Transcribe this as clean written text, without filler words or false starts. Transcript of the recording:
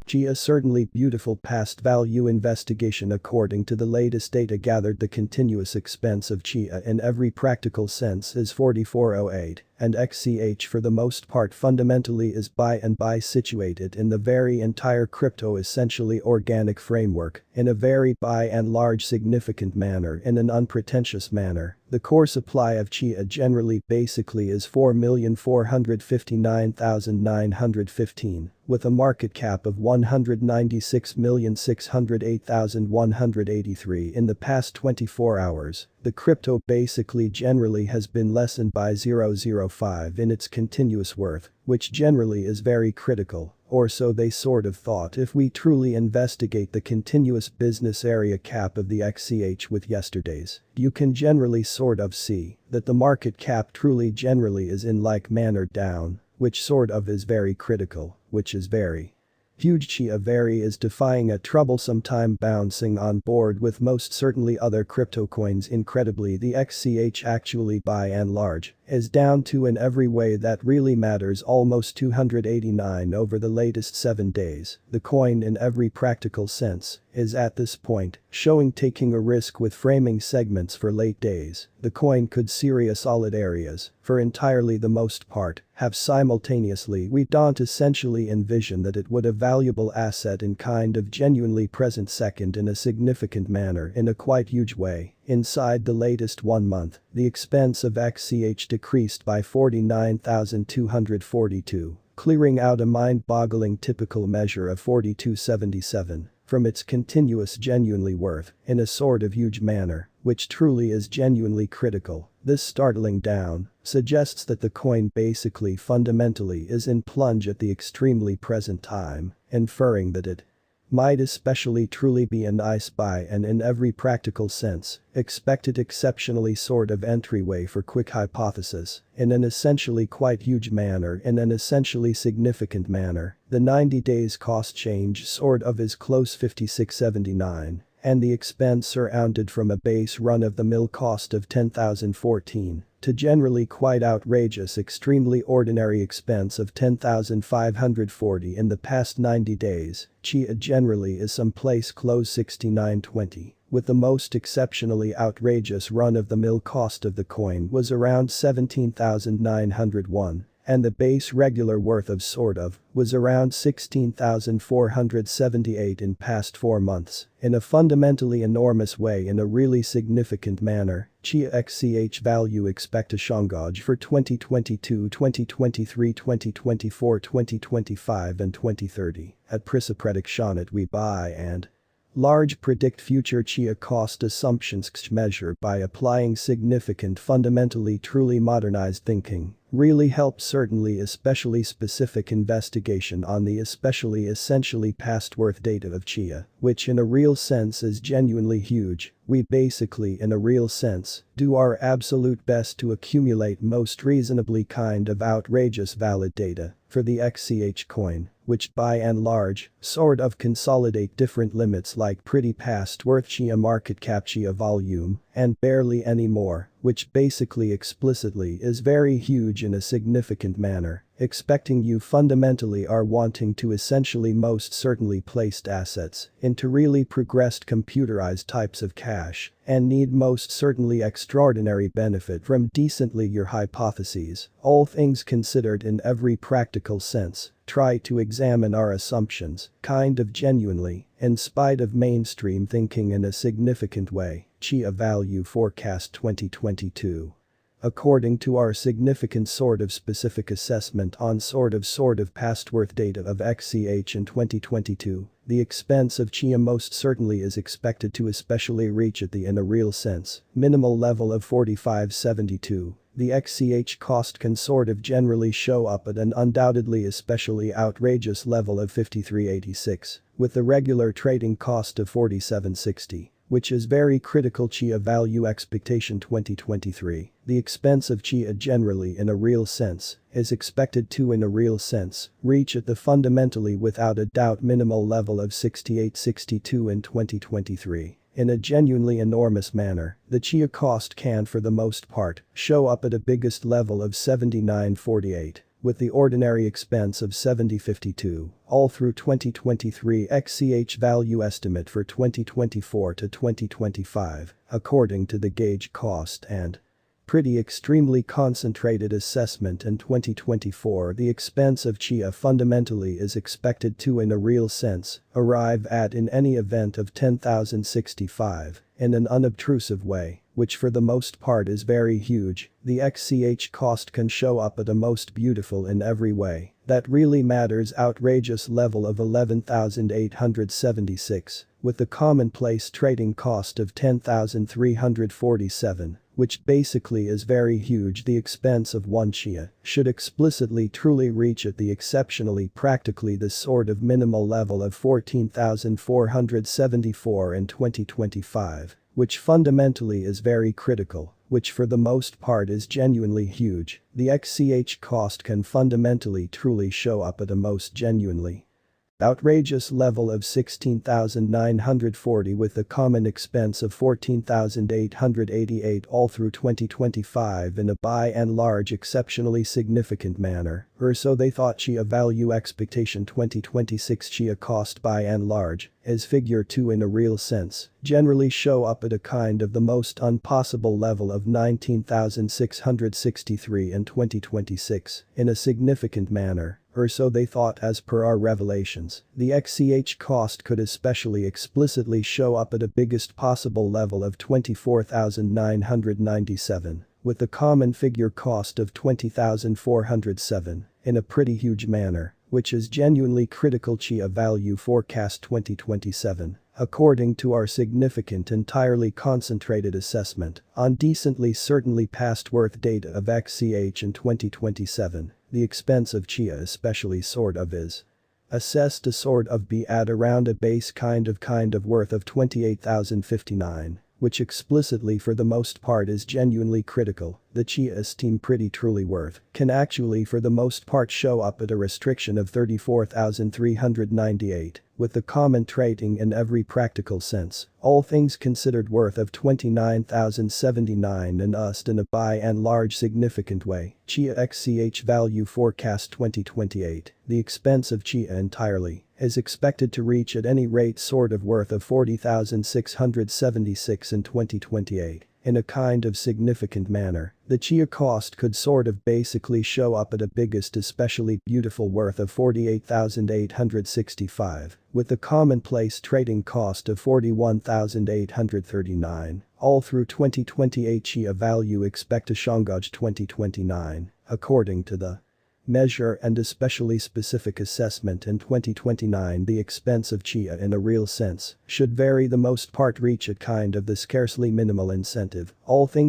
Chia certainly beautiful past value investigation. According to the latest data gathered, the continuous expense of Chia in every practical sense is 4408, and XCH for the most part fundamentally is buy and buy situated in the very entire crypto essentially organic framework, in a very by and large significant manner, in an unpretentious manner. The core supply of Chia generally basically is 4,459,915, with a market cap of 196,608,183 in the past 24 hours. The crypto basically generally has been lessened by 0.005 in its continuous worth, which generally is very critical, or so they sort of thought. If we truly investigate the continuous business area cap of the XCH with yesterday's, you can generally sort of see that the market cap truly generally is in like manner down, which sort of is very critical, which is very huge. Chia very is defying a troublesome time, bouncing on board with most certainly other crypto coins. Incredibly, the XCH actually by and large is down to in every way that really matters almost 289 over the latest 7 days. The coin in every practical sense is at this point showing taking a risk with framing segments for late days. The coin could serious solid areas for entirely the most part have simultaneously. We don't essentially envision that it would a valuable asset in kind of genuinely present second in a significant manner in a quite huge way. Inside the latest 1 month, the expense of XCH decreased by 49,242, clearing out a mind-boggling typical measure of 4277 from its continuous genuinely worth in a sort of huge manner, which truly is genuinely critical. This startling down suggests that the coin basically fundamentally is in plunge at the extremely present time, inferring that it might especially truly be a nice buy and in every practical sense, expected exceptionally sort of entryway for quick hypothesis, in an essentially quite huge manner, in an essentially significant manner. The 90 days cost change sort of is close 56.79, and the expense surrounded from a base run-of-the-mill cost of 10,014 to generally quite outrageous extremely ordinary expense of 10,540 in the past 90 days. Chia generally is someplace close 69.20, with the most exceptionally outrageous run-of-the-mill cost of the coin was around 17,901. And the base regular worth of sort of was around 16,478 in past 4 months. In a fundamentally enormous way, in a really significant manner, Chia XCH value expectation gauge for 2022, 2023, 2024, 2025 and 2030 at Prisa prediction we buy and large predict future Chia cost assumptions measure by applying significant fundamentally truly modernized thinking really helps certainly especially specific investigation on the especially essentially past worth data of Chia, which in a real sense is genuinely huge. We basically in a real sense do our absolute best to accumulate most reasonably kind of outrageous valid data for the XCH coin, which by and large sort of consolidate different limits like pretty past worth Chia market cap Chia volume and barely any more, which basically explicitly is very huge in a significant manner, expecting you fundamentally are wanting to essentially most certainly placed assets into really progressed computerized types of cash and need most certainly extraordinary benefit from decently your hypotheses. All things considered in every practical sense, try to examine our assumptions kind of genuinely in spite of mainstream thinking in a significant way. Chia value forecast 2022. According to our significant sort of specific assessment on sort of past worth data of XCH in 2022, the expense of Chia most certainly is expected to especially reach at the in a real sense minimal level of 45.72. The XCH cost can sort of generally show up at an undoubtedly especially outrageous level of 53.86, with the regular trading cost of 47.60. Which is very critical. Chia value expectation 2023. The expense of Chia generally in a real sense is expected to in a real sense reach at the fundamentally without a doubt minimal level of 68.62 in 2023. In a genuinely enormous manner, the Chia cost can for the most part show up at a biggest level of 79.48. with the ordinary expense of 70.52, all through 2023 XCH value estimate for 2024 to 2025, according to the gauge cost and pretty extremely concentrated assessment in 2024. The expense of Chia fundamentally is expected to, in a real sense, arrive at in any event of 10,065 in an unobtrusive way, which for the most part is very huge. The XCH cost can show up at a most beautiful in every way that really matters outrageous level of 11,876, with the commonplace trading cost of 10,347, which basically is very huge. The expense of 1 Chia should explicitly truly reach at the exceptionally practically the sort of minimal level of 14,474 in 2025, which fundamentally is very critical, which for the most part is genuinely huge. The XCH cost can fundamentally truly show up at a most genuinely outrageous level of 16,940 with a common expense of 14,888 all through 2025 in a by and large exceptionally significant manner, or so they thought. Chia value expectation 2026 Chia cost by and large, as figure 2 in a real sense, generally show up at a kind of the most impossible level of 19,663 in 2026, in a significant manner, or so they thought as per our revelations. The XCH cost could especially explicitly show up at a biggest possible level of 24,997, with the common figure cost of 20,407, in a pretty huge manner, which is genuinely critical. Chia value forecast 2027, according to our significant entirely concentrated assessment on decently certainly past worth data of XCH in 2027, the expense of Chia especially sort of is assessed to sort of be at around a base kind of worth of 28,059, which explicitly for the most part is genuinely critical. The Chia esteem pretty truly worth can actually for the most part show up at a restriction of 34,398, with the common trading in every practical sense, all things considered worth of 29,079 and us in a by and large significant way. Chia XCH value forecast 2028, the expense of Chia entirely is expected to reach at any rate sort of worth of 40,676 in 2028. In a kind of significant manner, the Chia cost could sort of basically show up at a biggest especially beautiful worth of 48,865, with the commonplace trading cost of 41,839, all through 2028. Chia value expect a Shangaj 2029, according to the measure and especially specific assessment in 2029. The expense of Chia in a real sense should vary the most part reach at kind of the scarcely minimal incentive, all things